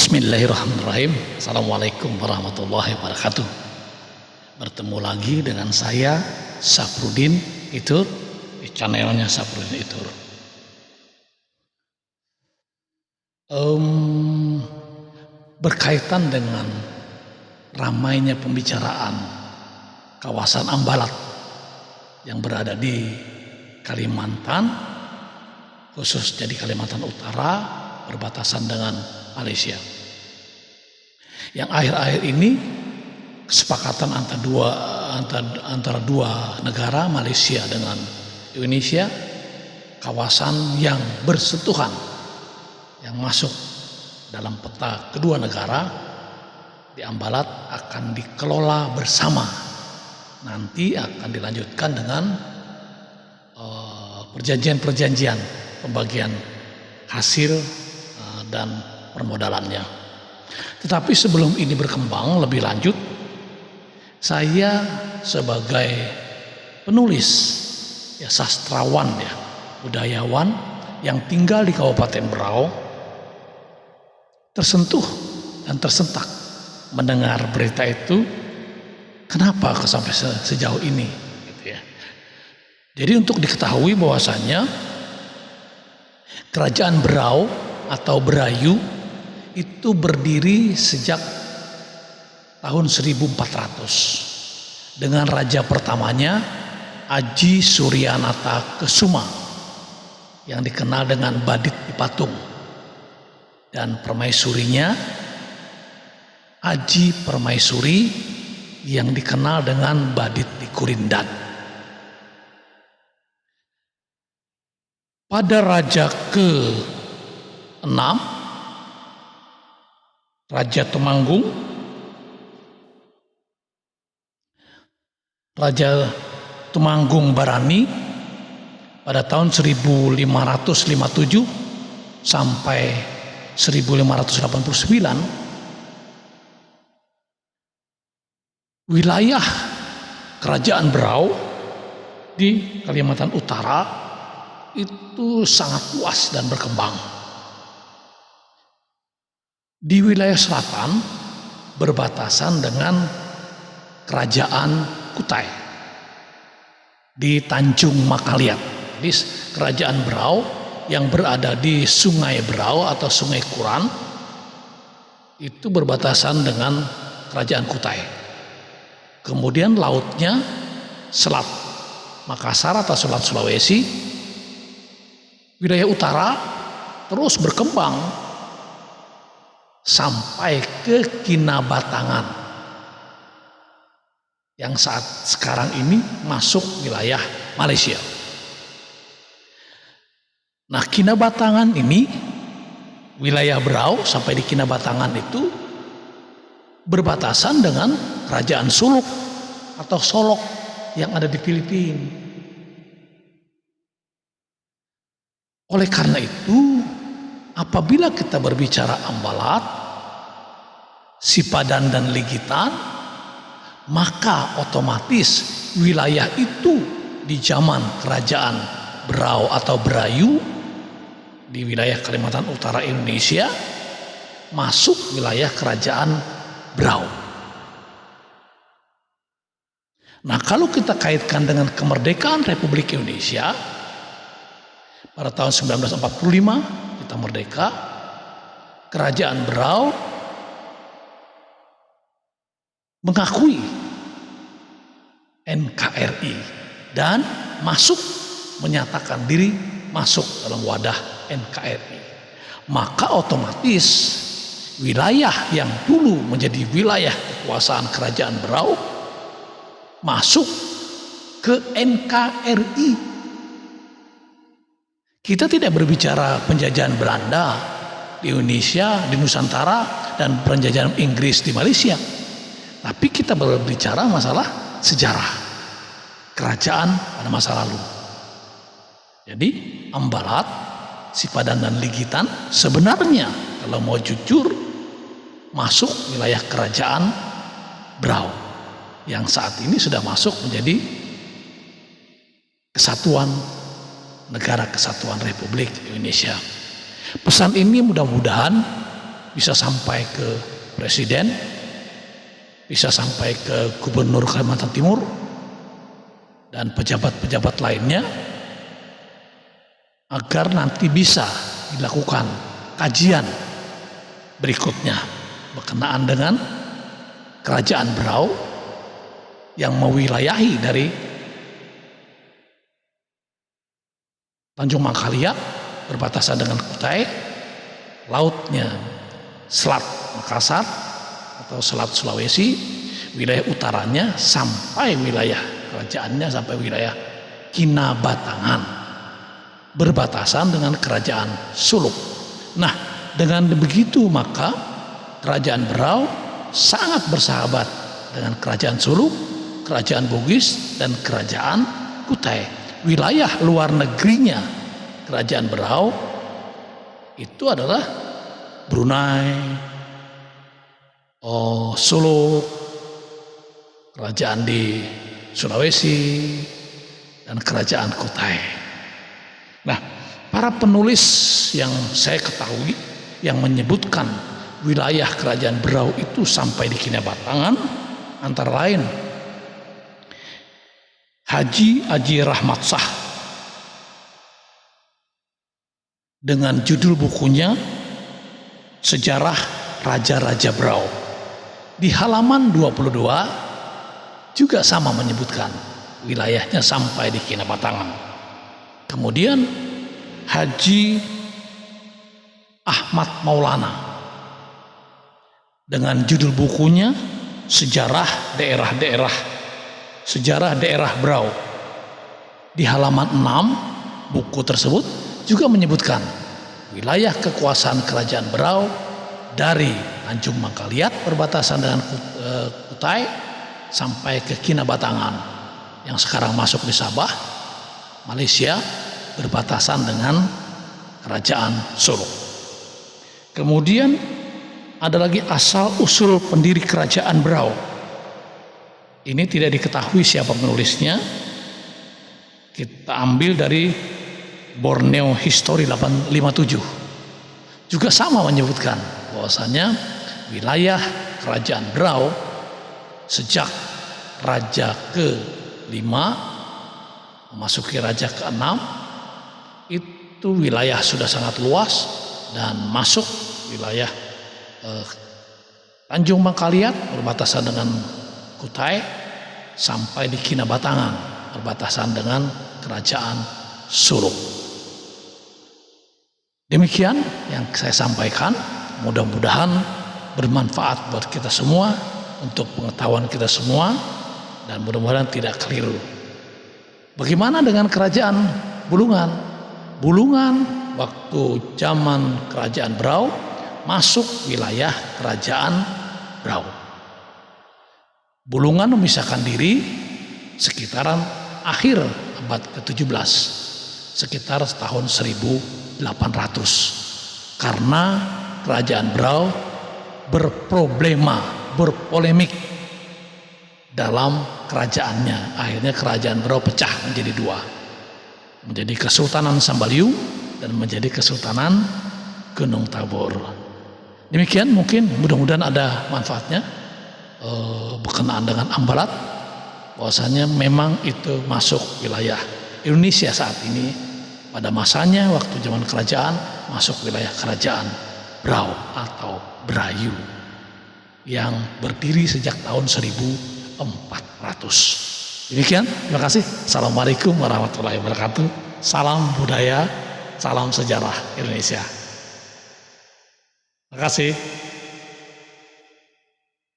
Bismillahirrahmanirrahim. Assalamualaikum warahmatullahi wabarakatuh. Bertemu lagi dengan saya Sapruddin Itur di channelnya Sapruddin Itur. Berkaitan dengan ramainya pembicaraan kawasan Ambalat yang berada di Kalimantan, khususnya di Kalimantan Utara, berbatasan dengan Malaysia. Yang akhir-akhir ini kesepakatan antara dua negara, Malaysia dengan Indonesia, kawasan yang bersentuhan yang masuk dalam peta kedua negara di Ambalat akan dikelola bersama. Nanti akan dilanjutkan dengan perjanjian-perjanjian pembagian hasil dan permodalannya. Tetapi sebelum ini berkembang lebih lanjut, saya sebagai penulis, sastrawan, budayawan yang tinggal di Kabupaten Berau, tersentuh dan tersentak mendengar berita itu. Kenapa sampai sejauh ini? Jadi untuk diketahui bahwasannya Kerajaan Berau atau Berayu itu berdiri sejak tahun 1400 dengan raja pertamanya Aji Suryanata Kesuma yang dikenal dengan Badit di Patung, dan permaisurinya Aji Permaisuri yang dikenal dengan Badit di Kurindan. Pada raja ke-6, Raja Temanggung, Raja Temanggung Barani pada tahun 1557 sampai 1589, wilayah Kerajaan Berau di Kalimantan Utara itu sangat luas dan berkembang. Di wilayah selatan berbatasan dengan Kerajaan Kutai di Tanjung Makaliat. Jadi Kerajaan Berau yang berada di Sungai Berau atau Sungai Kuran itu berbatasan dengan Kerajaan Kutai. Kemudian lautnya Selat Makassar atau Selat Sulawesi. Wilayah utara terus berkembang sampai ke Kinabatangan yang saat sekarang ini masuk wilayah Malaysia. Nah, Kinabatangan ini, wilayah Berau sampai di Kinabatangan itu berbatasan dengan Kerajaan Suluk atau Solok yang ada di Filipina. Oleh karena itu, apabila kita berbicara Ambalat, Sipadan dan Ligitan, maka otomatis wilayah itu di zaman Kerajaan Berau atau Berayu di wilayah Kalimantan Utara Indonesia masuk wilayah Kerajaan Berau. Nah, kalau kita kaitkan dengan kemerdekaan Republik Indonesia pada tahun 1945 kita merdeka, Kerajaan Berau mengakui NKRI dan menyatakan diri masuk dalam wadah NKRI. Maka otomatis wilayah yang dulu menjadi wilayah kekuasaan Kerajaan Berau masuk ke NKRI. Kita tidak berbicara penjajahan Belanda di Indonesia, di Nusantara, dan penjajahan Inggris di Malaysia. Tapi kita berbicara masalah sejarah kerajaan pada masa lalu. Jadi Ambalat, Sipadan dan Ligitan sebenarnya kalau mau jujur masuk wilayah Kerajaan Berau yang saat ini sudah masuk menjadi kesatuan Negara Kesatuan Republik Indonesia. Pesan ini mudah-mudahan bisa sampai ke presiden, bisa sampai ke gubernur Kalimantan Timur dan pejabat-pejabat lainnya, agar nanti bisa dilakukan kajian berikutnya berkenaan dengan Kerajaan Berau yang mewilayahi dari Tanjung Mangkaliat berbatasan dengan Kutai, lautnya Selat Makassar atau Selat Sulawesi, wilayah utaranya sampai wilayah kerajaannya sampai wilayah Kinabatangan berbatasan dengan Kerajaan Suluk. Nah, dengan begitu maka Kerajaan Berau sangat bersahabat dengan Kerajaan Suluk, Kerajaan Bugis, dan Kerajaan Kutai. Wilayah luar negerinya Kerajaan Berau itu adalah Brunei, Suluk, kerajaan di Sulawesi, dan Kerajaan Kutai. Nah, para penulis yang saya ketahui yang menyebutkan wilayah Kerajaan Berau itu sampai di Kinabatangan antara lain Haji Aji Rahmat Shah dengan judul bukunya Sejarah Raja-Raja Berau. Di halaman 22 juga sama menyebutkan wilayahnya sampai di Kinabatangan. Kemudian Haji Ahmad Maulana dengan judul bukunya Sejarah Daerah Berau. Di halaman 6 buku tersebut juga menyebutkan wilayah kekuasaan Kerajaan Berau dari Tanjung Mangkaliat berbatasan dengan Kutai sampai ke Kinabatangan yang sekarang masuk di Sabah, Malaysia, berbatasan dengan Kerajaan Suluk. Kemudian ada lagi asal usul pendiri Kerajaan Berau. Ini tidak diketahui siapa penulisnya. Kita ambil dari Borneo History 857. Juga sama menyebutkan bahwasanya wilayah Kerajaan Berau sejak Raja ke-5 memasuki Raja ke-6 itu wilayah sudah sangat luas dan masuk wilayah Tanjung Mangkaliat berbatasan dengan Kutai sampai di Kinabatangan berbatasan dengan Kerajaan Suluk. Demikian yang saya sampaikan, mudah-mudahan bermanfaat buat kita semua, untuk pengetahuan kita semua, dan mudah-mudahan tidak keliru. Bagaimana dengan Kerajaan Bulungan? Bulungan waktu zaman Kerajaan Berau masuk wilayah Kerajaan Berau. Bulungan memisahkan diri sekitaran akhir abad ke-17, sekitar tahun 1800, karena Kerajaan Berau berpolemik dalam kerajaannya. Akhirnya Kerajaan Berau pecah menjadi dua, menjadi Kesultanan Sambaliu dan menjadi Kesultanan Gunung Tabor. Demikian, mungkin mudah-mudahan ada manfaatnya berkenaan dengan Ambalat, bahwasanya memang itu masuk wilayah Indonesia saat ini. Pada masanya waktu zaman kerajaan masuk wilayah Kerajaan Berau atau Berayu yang berdiri sejak tahun 1400. Demikian, terima kasih. Assalamualaikum warahmatullahi wabarakatuh. Salam budaya, salam sejarah Indonesia. Terima kasih.